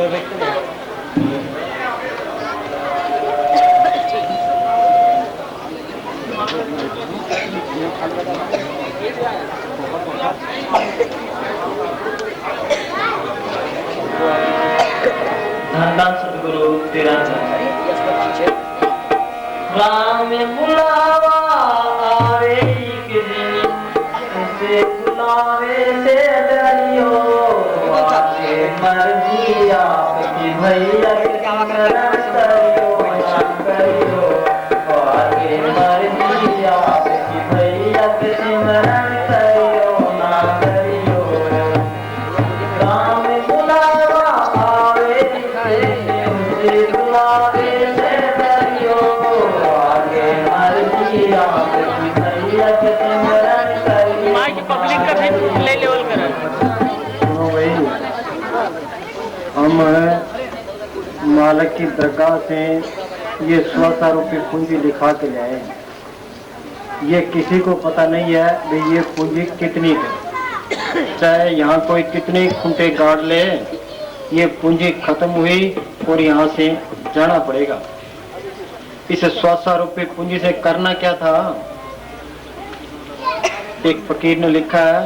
धनदान सतगुरु तेरा राम बुलावा आवे से बुलावे से डरियो आगे मर्जी आपकी भैया करियो आगे मर्जी आपकी भैया के सिमरन करियो ना करियो राम बुलावा आवे से बुलावे से डरियो आगे मर्जी आपकी भैया के सिमरन करियो पब्लिक का भी ले लेवल कर हम मालिक की दरगाह से ये 100 रुपये पूंजी लिखा के लाए। ये किसी को पता नहीं है भाई ये पूंजी कितनी है, चाहे यहाँ कोई कितने खूंटे गाड़ ले, ये पूंजी खत्म हुई और यहाँ से जाना पड़ेगा। इस 100 रुपये पूंजी से करना क्या था? एक फकीर ने लिखा है,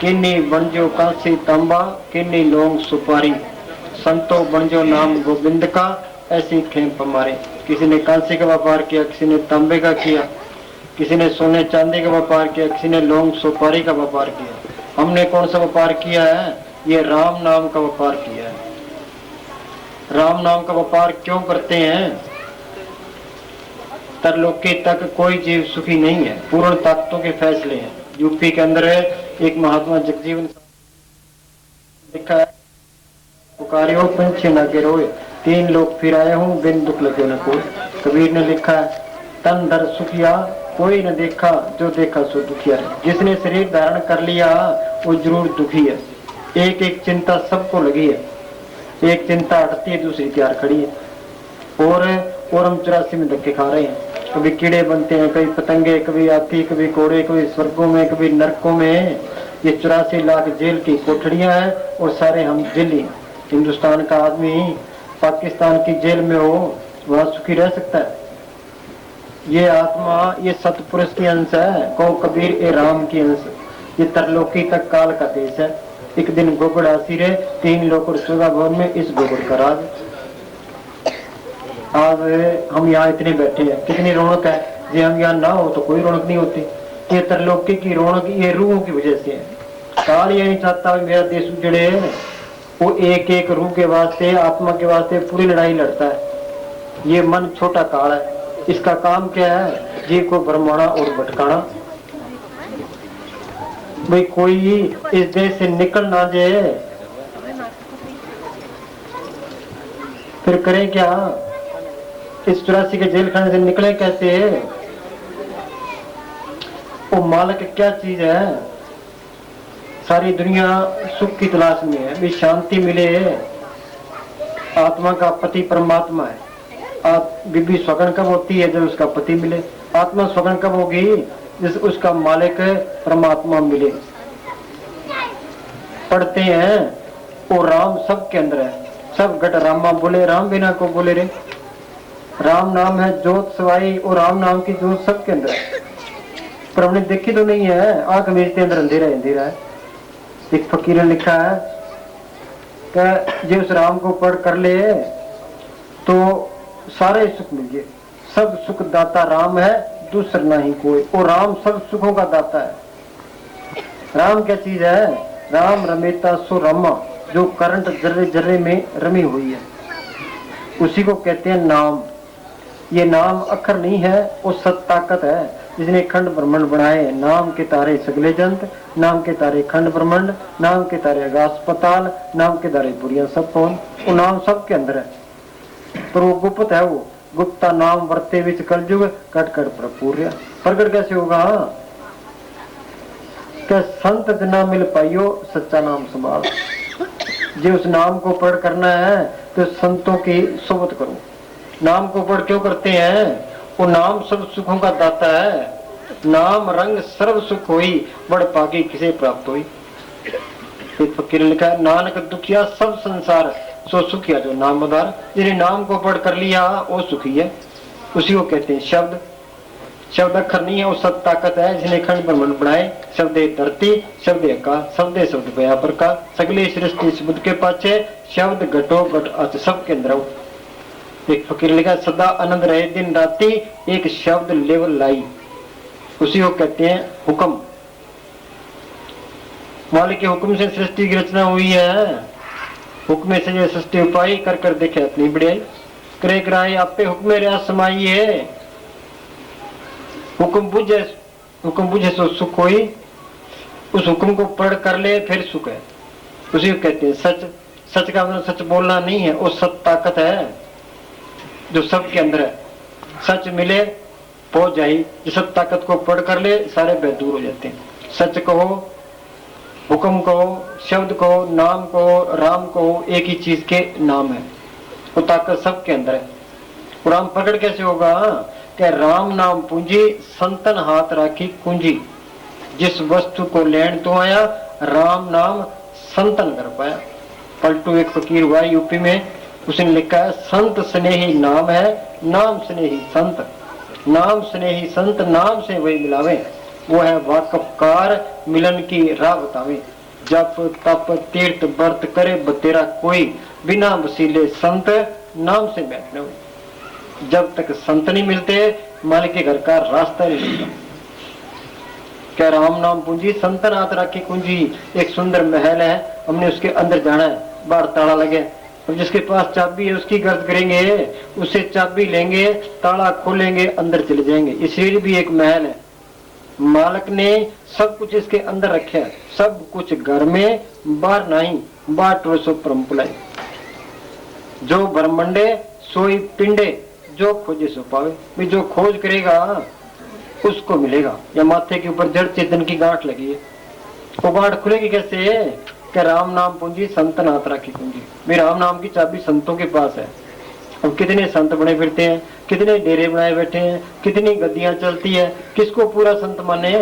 किन्नी बनजो कांसी तांबा, किन्नी लौंग सुपारी, संतो बनजो नाम गोविंद का, ऐसी खेप हमारे। किसी ने कांसी का व्यापार किया, किसी ने तांबे का किया, किसी ने सोने चांदी का व्यापार किया, किसी ने लौंग सुपारी का व्यापार किया। हमने कौन सा व्यापार किया है? ये राम नाम का व्यापार किया है। राम नाम का व्यापार क्यों करते हैं? तरलोकी तक कोई जीव सुखी नहीं है, पूर्ण ताकतों के फैसले हैं। यूपी के अंदर है एक महात्मा जगजीवन लिखा है, पुकारियो पंछी न के रोए, 3 लोग फिर आए हूँ बिन दुख लगे न कोई। कबीर ने लिखा है, तन धर सुखिया कोई न देखा, जो देखा सो दुखिया। जिसने शरीर धारण कर लिया वो जरूर दुखी है। एक एक चिंता सबको लगी है, एक चिंता हटती है दूसरी तैयार खड़ी है। और हम 84 में धक्के खा रहे हैं। कभी कीड़े बनते हैं, कभी पतंगे, कभी हाथी, कभी घोड़े, कभी स्वर्गों में, कभी नरकों में। ये 84 लाख जेल की कोठड़ियां हैं और सारे हम जेली। हिंदुस्तान का आदमी पाकिस्तान की जेल में हो, वहां सुखी रह सकता है? ये आत्मा ये सतपुरुष की अंश है, कहो कबीर ए राम की अंश। ये तरलोकी तक काल का देश है। एक दिन गोगड़ आसिर है, 3 लोग और 14 भवन में इस गोगड़ का राज। आज हम यहाँ इतने बैठे हैं, कितनी रौनक है। जे हम यहाँ ना हो तो कोई रौनक नहीं होती। ये तरलोकी की रौनक ये रूहों की वजह से है। काल ये नहीं चाहता मेरा देश उजड़े, वो एक एक रूह के वास्ते, आत्मा के वास्ते पूरी लड़ाई लड़ता है। ये मन छोटा काल है, इसका काम क्या है? जीव को भरमाना और भटकाना। भाई कोई इस देश से निकल ना जाए फिर करें क्या? इस 84 के जेल खाने से निकले कैसे? वो मालिक क्या चीज है? सारी दुनिया सुख की तलाश में है, भी शांति मिले। आत्मा का पति परमात्मा है। बीबी स्वगन कब होती है? जब उसका पति मिले। आत्मा स्वगन कब होगी? जिस उसका मालिक परमात्मा मिले। पढ़ते हैं वो राम सब के अंदर है, सब घट रामा बोले, राम बिना को बोले रे। राम नाम है जोत सवाई, और राम नाम की जोत सबके अंदर है, पर हमने देखी तो नहीं है। आंख मेजते अंदर अंधेरा अंधेरा है। एक फकीर ने लिखा है कि जो उस राम को पढ़ कर ले तो सारे सुख मिल गए। सब सुख दाता राम है, दूसरा नहीं कोई। और राम सब सुखों का दाता है। राम क्या चीज है? राम रमेता सो रमा, जो करंट जर्रे जर्रे में रमी हुई है, उसी को कहते हैं नाम। ये नाम अखर नहीं है, वो सत ताकत है जिसने खंड ब्रह्मांड बनाए। नाम के तारे सगले जंत, नाम के तारे खंड ब्रह्मांड, नाम के तारे आकाश पताल, नाम के तारे पुरिया सब कौन। वो नाम सबके अंदर है, पर वो गुप्त है। वो गुप्ता नाम वर्ते विच कलयुग, कट कट प्रपूर्य। प्रकट कैसे होगा? क्या संत जना मिल पाइयो, सच्चा नाम संभाल। जो उस नाम को पढ़ करना है तो संतों की सोबत करो। नाम को पढ़ क्यों करते हैं? वो नाम सब सुखों का दाता है। नाम रंग सर्व सुख होई, बड़ पागी किसे प्राप्त हुई। एक फकीर ने लिखा, नानक दुखिया सब संसार, सो सुखिया जो नाम आधार, जिन्हें नाम को पढ़ कर लिया वो सुखी है। उसी को कहते हैं शब्द। शब्द अक्षर नहीं है, वो सब ताकत है जिन्हें खंड ब्रह्मांड बनाए। शब्द धरती, शब्द आकाश, शब्द शब्द व्यापर का, सगले सृष्टि शब्द के पाछे, शब्द घटो घट अच सबके अंदर। एक फकीर लिखा सदा आनंद रहे दिन राती, एक शब्द लेवल लाई। उसी को कहते हैं हुक्म। मालिक के हुक्म से सृष्टि की रचना हुई है। हुक्म से ये सृष्टि उपाय कर कर देखे अपनी बढ़ियाई, करे कराए आपे हुक्म रहा समाई है। हुक्म बुझे सो सुख होई, उस हुक्म को पढ़ कर ले फिर सुख है। उसी को कहते हैं सच। सच का मतलब सच बोलना नहीं है, वो सत ताकत है जो सबके अंदर है। सच मिले पहुंच जाए, जो सब ताकत को पढ़ कर ले सारे भय दूर हो जाते हैं। सच कहो, हुक्म कहो, शब्द कहो, नाम कहो, राम कहो, एक ही चीज के नाम है। वो ताकत सबके अंदर है। और राम प्रकट कैसे होगा कि राम नाम पूंजी संतन हाथ राखी कुंजी। जिस वस्तु को लेन तो आया, राम नाम संतन कर पाया। पलटू एक फकीर हुआ यूपी में, उसने लिखा है संत स्नेही नाम है, नाम स्नेही संत। नाम स्नेही संत नाम से वही मिलावे, वो है वाकफकार मिलन की राह बतावे। जप तप तीर्थ व्रत करे बतेरा कोई, बिना वसीले संत नाम से बैठने हुए। जब तक संत नहीं मिलते मालिक के घर का रास्ता नहीं मिलता। क्या राम नाम पूंजी संतन हाथ राखी कुंजी। एक सुंदर महल है, हमने उसके अंदर जाना है, बाहर ताला लगे, अब जिसके पास चाबी है उसकी गर्द करेंगे, उससे चाबी लेंगे, ताला खोलेंगे, अंदर चले जाएंगे। ये शरीर भी एक महल है, मालिक ने सब कुछ इसके अंदर रखा है। सब कुछ घर में, बाहर नहीं, बाहर टोसो परम पुलाई। जो ब्रह्मंडे सोई पिंडे, जो खोजे सो पावे। भी जो खोज करेगा उसको मिलेगा। या माथे के ऊपर जड़ चेतन की गांठ लगी है, वो गांठ खुलेगी कैसे? कि राम नाम पूंजी संतन हाथ राखी कुंजी। भी राम नाम की चाबी संतों के पास है। अब कितने संत बने फिरते हैं, कितने डेरे बनाए बैठे हैं, कितनी गद्दियां चलती है, किसको पूरा संत माने?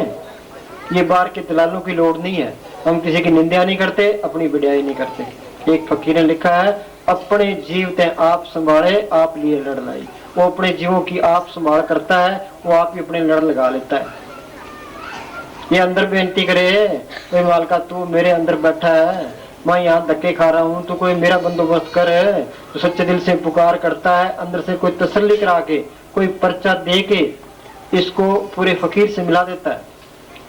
ये बाहर के दलालों की लोड़ नहीं है। हम किसी की निंदा नहीं करते, अपनी बढ़ाई नहीं करते। एक फकीर ने लिखा है अपने जीव ते आप संभाले, आप लिए लड़ लाई। वो अपने जीवों की आप संभाल करता है, वो आप ही अपने लड़ लगा लेता है। ये अंदर बेनती करे मालका तू मेरे अंदर बैठा है, मैं यहाँ धक्के खा रहा हूँ, तो कोई मेरा बंदोबस्त कर। तो सच्चे दिल से पुकार करता है, अंदर से कोई तसल्ली करा के, कोई पर्चा दे के इसको पूरे फकीर से मिला देता है।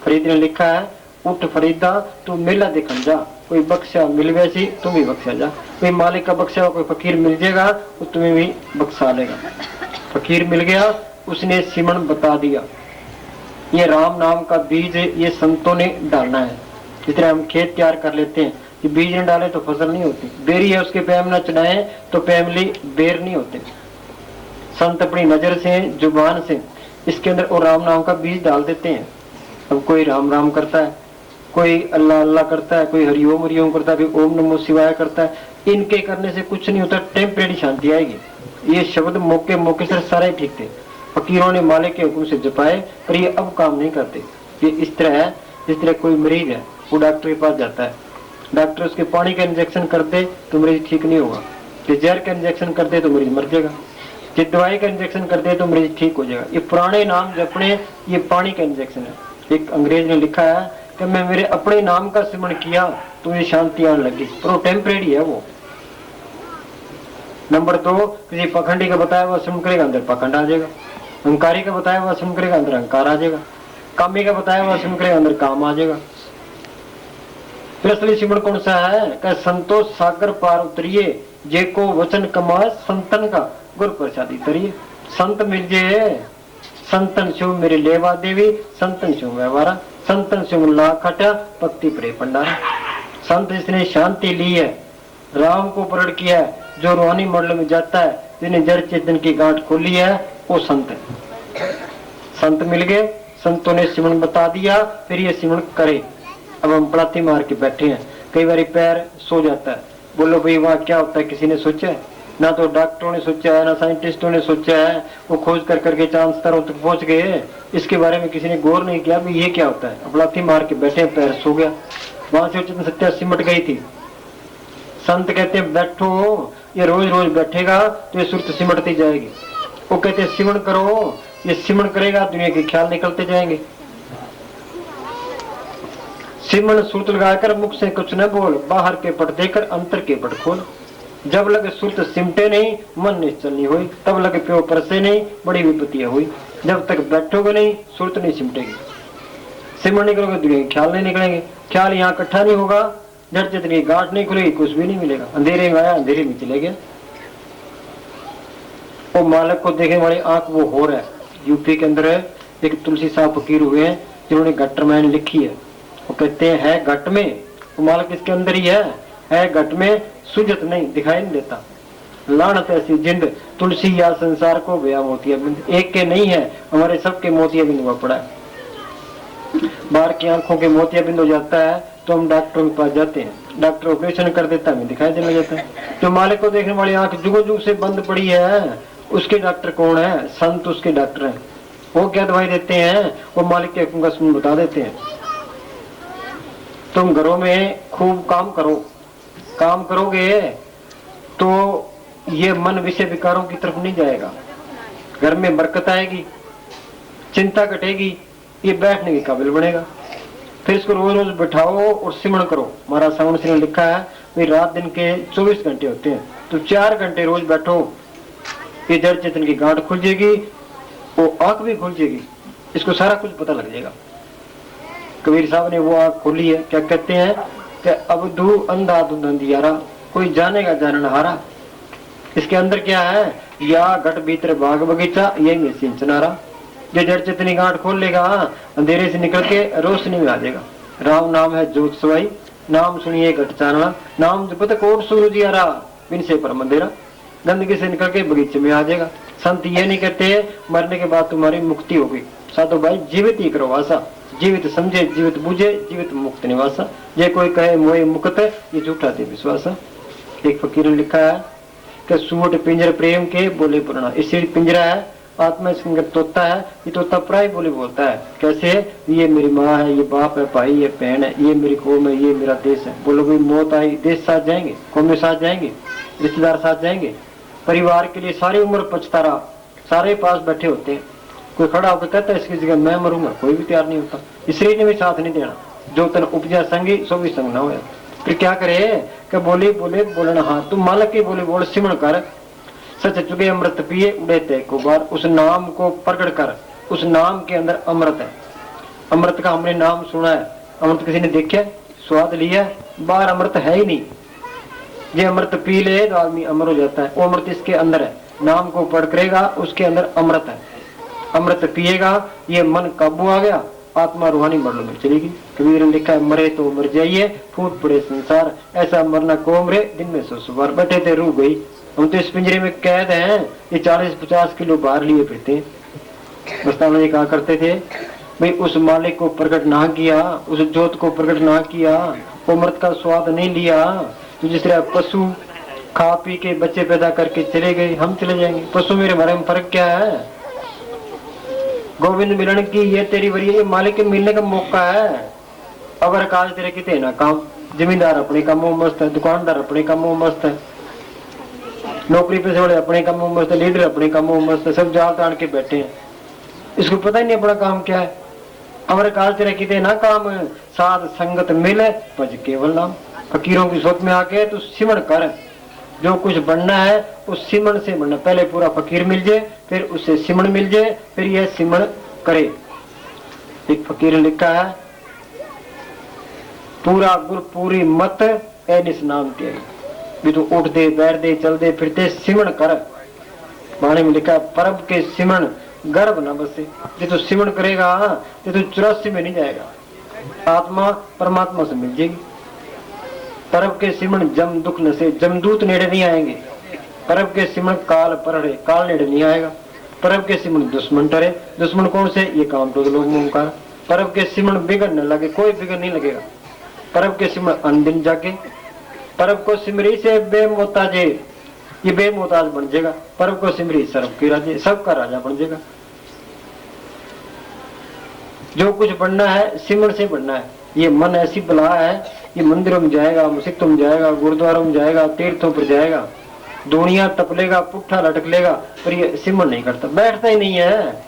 फरीद ने लिखा है उठ फरीदा तू मेला देखन जा, कोई बख्शा मिल वैसी तुम भी बख्शा जा। कोई मालिक का बख्शा हुआ कोई फकीर मिल जाएगा, वो तुम्हें भी बख्शा लेगा। फकीर मिल गया, उसने सिमरन बता दिया। ये राम नाम का बीज ये संतों ने डालना है। जितने हम खेत तैयार कर लेते हैं, ये बीज न डाले तो फसल नहीं होती। बेरी है उसके पैम न चढ़ाए तो पैमली बेर नहीं होते। संत अपनी नजर से, जुबान से इसके अंदर और राम नाम का बीज डाल देते हैं। अब कोई राम राम करता है, कोई अल्लाह अल्लाह करता है, कोई हरिओम हरिओम करता है, कोई ओम नमो शिवाय करता है। इनके करने से कुछ नहीं होता, टेम्परेरी शांति आएगी। ये शब्द मौके मौके से सारे ठीक थे, फकीरों ने मालिक के हुक्म से जपाए, पर ये अब काम नहीं करते। ये इस तरह है जिस तरह कोई मरीज है, वो डॉक्टर के पास जाता है, डॉक्टर उसके पानी का इंजेक्शन कर दे तो मरीज ठीक नहीं होगा। ये जहर का इंजेक्शन कर दे तो मरीज मर जाएगा। ये दवाई का इंजेक्शन कर दे तो मरीज ठीक हो जाएगा। ये पुराने नाम जपने, ये पानी का इंजेक्शन है। एक अंग्रेज ने लिखा है कि मैं मेरे अपने नाम का सिमरन किया तो ये शांति आने लगी, पर वो टेम्परेरी है वो। नंबर 2, किसी पखंडी का बताया हुआ सिमरन करेगा, अंदर पखंड आ जाएगा। अहंकारी का बताया हुआ सिमरन करेगा, अंदर अहंकार आ जाएगा। कामी का बताया हुआ सिमरन करेगा, अंदर काम आ जाएगा। फिर असली सिमरन कौन सा है? कि संतोष सागर पार उतरिए, जे को वचन कमाए संतन का गुर प्रसादी तरिए। संत मिल जाए, संतन शिव मेरे लेवा देवी, संतन शिव व्यवहारा, संतन शिव ला खटा भक्ति प्रे भंडारा। संत जिसने शांति ली है, राम को प्रकट किया है, जो रूहानी मंडल में जाता है, जिन्हें जड़ चेतन की गांठ खोली है, वो संत है। संत मिल गए, संतों ने सिमरन बता दिया, फिर ये सिमरन करे। अब हम पलाती मार के बैठे हैं, कई बार पैर सो जाता है। बोलो भाई वहाँ क्या होता है, किसी ने सोचा है? ना तो डॉक्टरों ने सोचा है, ना साइंटिस्टों ने सोचा है। वो खोज कर करके चांद स्तरों तक पहुंच गए, इसके बारे में किसी ने गौर नहीं किया भी ये क्या होता है। अब लाठी मार के बैठे, पैर सो गया। वहां से चेतन सत्या सिमट गई थी। संत कहते हैं बैठो, ये रोज रोज बैठेगा तो ये सुरत सिमटती जाएगी। वो कहते हैं सिमरण करो, ये सिमरण करेगा दुनिया के ख्याल निकलते जाएंगे। सिमरण सुरत लगाकर मुख से कुछ न बोल, बाहर के पट देकर अंतर के पट खोल। जब लगे सुरत सिमटे नहीं, मन निश्चल नहीं हुई, तब लगे प्यो परसे नहीं, बड़ी विपत्तियां हुई। जब तक बैठोगे नहीं, सुरत नहीं सिमटेगी। सिमरण नहीं करोगे दुनिया के ख्याल नहीं निकलेंगे। ख्याल यहाँ इकट्ठा नहीं होगा, जड़ जितनी गांठ नहीं खुलेगी, कुछ भी नहीं मिलेगा। अंधेरे में आया, अंधेरे में चले गया। वो मालिक को देखने वाली आंख वो हो रहा है। यूपी के अंदर एक तुलसी साहब फकीर हुए हैं जिन्होंने घट रामायण लिखी है। वो कहते हैं घट में, वो मालिक इसके अंदर ही है घट में, सुजत नहीं, दिखाई नहीं देता। लानत ऐसी जिंद, तुलसी या संसार को गया मोतियाबिंद। एक के नहीं है, हमारे सबके मोतियाबिंद हुआ पड़ा है। बाहर की आंखों के मोतियाबिंद हो जाता है तो हम डॉक्टरों के पास जाते हैं, डॉक्टर ऑपरेशन कर देता है, हमें दिखाई देने लग जाता है। जो मालिक को देखने वाली आंख जुगो जुग से बंद पड़ी है, उसके डॉक्टर कौन है? संत उसके डॉक्टर हैं। वो क्या दवाई देते हैं? वो मालिक के हुक्म का सुन बता देते हैं। तुम घरों में खूब काम करो, काम करोगे तो ये मन विषय विकारों की तरफ नहीं जाएगा। घर में बरकत आएगी, चिंता घटेगी, ये बैठने के काबिल बनेगा। फिर इसको रोज रोज बैठाओ और सिमरण करो। महाराज सावण सिंह ने लिखा है भाई रात दिन के 24 घंटे होते हैं, तो 4 घंटे रोज बैठो, ये जड़ चेतन की गांठ खुल जाएगी, वो आंख भी खुल जाएगी, इसको सारा कुछ पता लग जाएगा। कबीर साहब ने वो आंख खोली है। क्या कहते हैं कि अब दू अंधा दूध अंधियारा, कोई जानेगा जानन हारा। इसके अंदर क्या है? या घट भीतर बाग बगीचा, यही में सिंचनारा। जो जड़ चेतनी गांठ खोल लेगा, अंधेरे से निकल के रोशनी में आ जाएगा। राम नाम है जोत सवाई, नाम सुनिए घट चानना, नाम जपत कोट सूरज यारा, बिन से परम अंधेरा। गंदगी से निकल के बगीचे में आ जाएगा। संत ये नहीं कहते मरने के बाद तुम्हारी मुक्ति होगी। साधु भाई जीवित ही करो वासा, जीवित समझे जीवित बुझे, जीवित मुक्त निवासा। ये कोई कहे मोए मुक्त, ये झूठा दे विश्वासा। एक फकीर ने लिखा है कि सूट पिंजर प्रेम के बोले पुराना। इसी पिंजरा है, आत्मा इसके अंदर तोता है, ये तोता प्राय बोले बोलता है। कैसे? ये मेरी माँ है, ये बाप है, भाई है, बहन है, ये मेरी कौम है, ये मेरा देश है। बोलो भाई मौत आई, देश साथ जाएंगे, कौमें साथ जाएंगे, रिश्तेदार साथ जाएंगे। परिवार के लिए सारी उम्र पछतारा, सारे पास बैठे होते हैं। कोई खड़ा होकर कहता है इसकी जगह मैं मरूंगा, कोई भी तैयार नहीं होता। इसलिए ने भी साथ नहीं देना। जो तन उपजा संगी सो भी संग ना हो। फिर क्या करे कि बोले बोले बोलना हाँ, तुम मालक के बोले बोल सिमरण कर। सच चुके अमृत पिए उड़े ते को बार, उस नाम को प्रकट कर। उस नाम के अंदर अमृत है। अमृत का हमने नाम सुना है, अमृत किसी ने देखा, स्वाद लिया, बाहर अमृत है ही नहीं। ये अमृत पी ले तो आदमी अमर हो जाता है। वो अमृत इसके अंदर है, नाम को पढ़ करेगा, उसके अंदर अमृत है। अमृत पिएगा, ये मन काबू आ गया, आत्मा रूहानी मरलो में चलेगी। कबीर ने लिखा है मरे तो मर जाइए, फूट पड़े संसार, ऐसा मरना को मरे, दिन में 100 बार। बैठे थे रूह गई। हम तो इस पिंजरे में कैद हैं, ये 40-50 किलो बाहर लिए फिरते हैं। बस्ताना जी कहा करते थे भाई उस मालिक को प्रकट ना किया, उस ज्योत को प्रकट ना किया, वो अमृत का स्वाद नहीं लिया, तो जिस तरह पशु खा पी के बच्चे पैदा करके चले गए, हम चले जाएंगे। पशु मेरे हमारे में फर्क क्या है? गोविंद मिलन की ये तेरी वरी, ये मालिक के मिलने का मौका है। अगर काज तेरे किते ना काम, जमींदार अपने कामों में मस्त है, दुकानदार अपने कामों में मस्त है, नौकरी पेशे वाले अपने कामों में मस्त है, लीडर अपने कामों में मस्त है, सब जाल तान के बैठे हैं। इसको पता ही नहीं अपना काम क्या है। अगर काज तेरे किते ना काम, साध संगत मिले भज केवल नाम। फकीरों की सोच में आके तो सिमरण कर। जो कुछ बनना है उस सिमरण से बनना। पहले पूरा फकीर मिल जाए, फिर उससे सिमरण मिल जाए, फिर यह सिमरण करे। एक फकीर ने लिखा है पूरा गुर पूरी मत एनिस नाम के भी तो उठ दे बैठ दे चल दे फिरते सिमरण कर। वाणी में लिखा है परब के सिमरण गर्भ न बसे। जो तो सिमरण करेगा ये तो 84 में नहीं जाएगा, आत्मा परमात्मा से मिल जाएगी। परब के सिमरण जम दुख न से, जमदूत नेड़े नहीं आएंगे। परब के सिमरण काल परड़े, काल नेड़े नहीं आएगा। परब के सिमरण दुश्मन टरे, दुश्मन कौन से? ये काम तो लोग मुमकार। परब के सिमरण बिगड़ न लगे, कोई बिगड़ नहीं लगेगा। परब के सिमरण अनदिन जाके, परब को सिमरी से बेमोताजे, ये बेमोताज बन जाएगा। परब को सिमरी सर्व की राजे, सबका राजा बन जाएगा। जो कुछ बनना है सिमरण से बनना है। ये मन ऐसी बला है, ये मंदिरों में जाएगा, मस्जिदों में जाएगा, गुरुद्वारों में जाएगा, तीर्थों पर जाएगा, दुनिया टपलेगा, पुट्ठा लटकलेगा, पर ये सिमरन नहीं करता, बैठता ही नहीं है।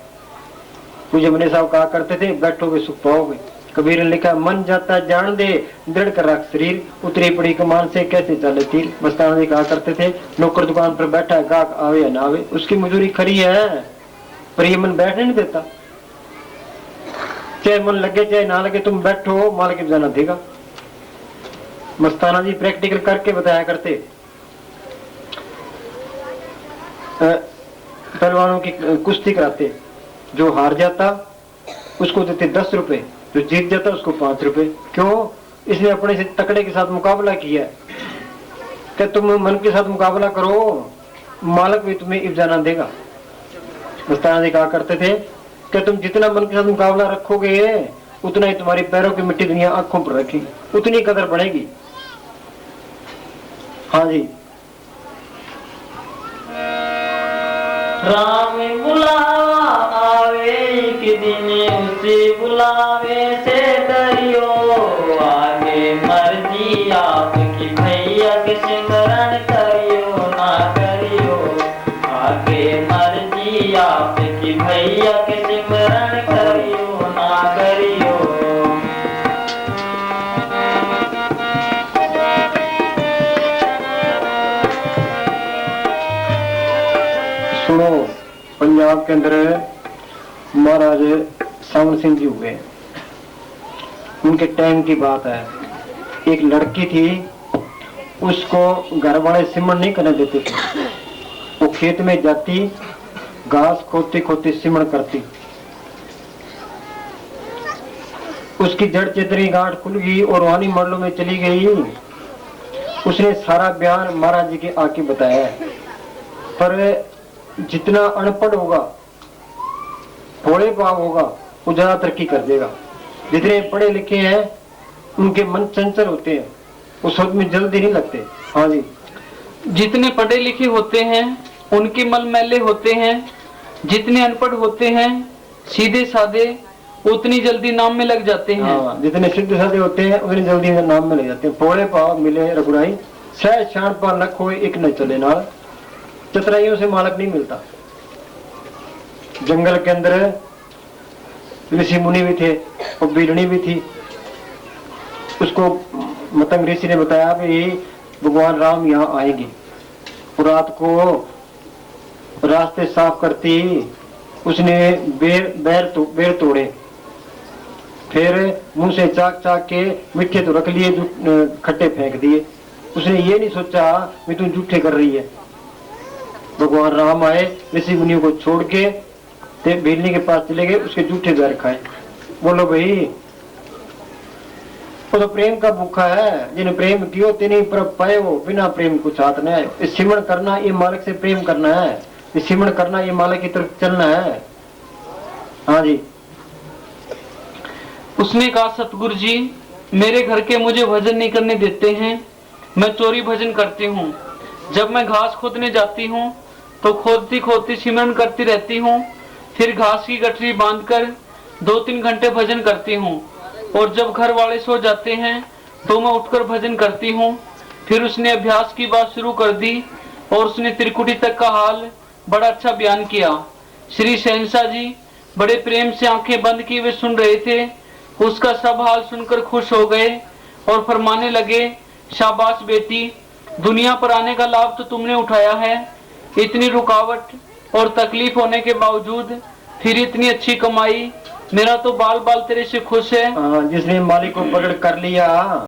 पूज्य जमने साहब कहा करते थे, बैठोगे सुख पाओगे। कबीर ने लिखा, मन जाता जान दे, दृढ़ कर रख शरीर, उतरी पड़ी कमान से कैसे चले तीर। मस्ताना जी कहा करते थे, नौकर दुकान पर बैठा है, गाहक आवे या ना आवे, उसकी मजदूरी खरी है, पर ये मन बैठने नहीं देता। चाहे मन लगे चाहे ना लगे, तुम बैठो, मालिक जाना देगा। मस्ताना जी प्रैक्टिकल करके बताया करते। पहलवानों की कुश्ती कराते, जो हार जाता उसको देते 10 रुपए, जो जीत जाता उसको 5 रुपए। क्यों? इसने अपने से तकड़े के साथ मुकाबला किया। क्या तुम मन के साथ मुकाबला करो, मालिक भी तुम्हें इब्जाना देगा। मस्ताना जी कहा करते थे कि तुम जितना मन के साथ मुकाबला रखोगे, उतना ही तुम्हारी पैरों की मिट्टी दुनिया आंखों पर रखेगी, उतनी कदर बढ़ेगी। हाँ जी। राम बुलावा आवे एक दिन, उसे बुलावे से डरियो, आगे मर्जी आपकी भैया के सिमरन करियो ना करियो, आगे मर्जी आपकी भैया के सिमरन करियो ना करियो। सुनो, पंजाब के अंदर महाराज सावन सिंह जी हुए, उनके टाइम की बात है। एक लड़की थी, उसको घर वाले सिमरन नहीं करने देते थे। वो खेत में जाती, घास खोदती खोदती सिमरन करती, उसकी जड़ चेतरी गांठ खुल गई और रूहानी मंडलों में चली गई। उसने सारा बयान महाराज जी के आके बताया। पर जितना अनपढ़ होगा, भोले भाव होगा, वो ज्यादा तरक्की कर देगा। जितने पढ़े लिखे हैं उनके मन चंचल होते हैं, उस वक्त में जल्दी नहीं लगते। हाँ जी। जितने पढ़े लिखे होते हैं उनके मन मैले होते हैं, जितने अनपढ़ होते हैं सीधे साधे उतनी जल्दी नाम में लग जाते हैं। हाँ, जितने सीधे साधे होते हैं उतनी जल्दी नाम में लग जाते हैं। भोले भाव मिले रघुराई, सह शान पर न खोए एक न चले नाल। चतुराइयों से मालक नहीं मिलता। जंगल के अंदर ऋषि मुनि भी थे और बीरणी भी थी। उसको मतंग ऋषि ने बताया भी भगवान राम यहाँ आएंगे। रात को रास्ते साफ करती उसने बेर तोड़े, फिर मुंह से चाक चाक के मिठे तो रख लिए, खट्टे फेंक दिए। उसने ये नहीं सोचा कि तू जूठे कर रही है। भगवान राम आए, ऋषि मुनियों को छोड़ के भेलनी के पास चले गए, उसके जूठे बैर खाए। बोलो भाई, वो तो प्रेम का भूखा है। जिन्हें प्रेम कियो तेने पर पाए, वो बिना प्रेम कुछ हाथ न आए। सिमरण करना ये मालिक से प्रेम करना है, सिमरण करना ये मालिक की तरफ चलना है। हाँ जी। उसने कहा, सतगुरु जी मेरे घर के मुझे भजन नहीं करने देते हैं, मैं चोरी भजन करती हूँ। जब मैं घास खोदने जाती हूँ तो खोदती खोदती सिमरन करती रहती हूँ, फिर घास की गठरी बांधकर 2-3 घंटे भजन करती हूँ, और जब घर वाले सो जाते हैं तो मैं उठकर भजन करती हूँ। फिर उसने अभ्यास की बात शुरू कर दी और उसने त्रिकुटी तक का हाल बड़ा अच्छा बयान किया। श्री शहंशाह जी बड़े प्रेम से आंखें बंद किए हुए सुन रहे थे। उसका सब हाल सुनकर खुश हो गए और फरमाने लगे, शाबाश बेटी, दुनिया पर आने का लाभ तो तुमने उठाया है। इतनी रुकावट और तकलीफ होने के बावजूद फिर इतनी अच्छी कमाई। मेरा तो बाल बाल तेरे से खुश है। जिसने मालिक को पकड़ कर लिया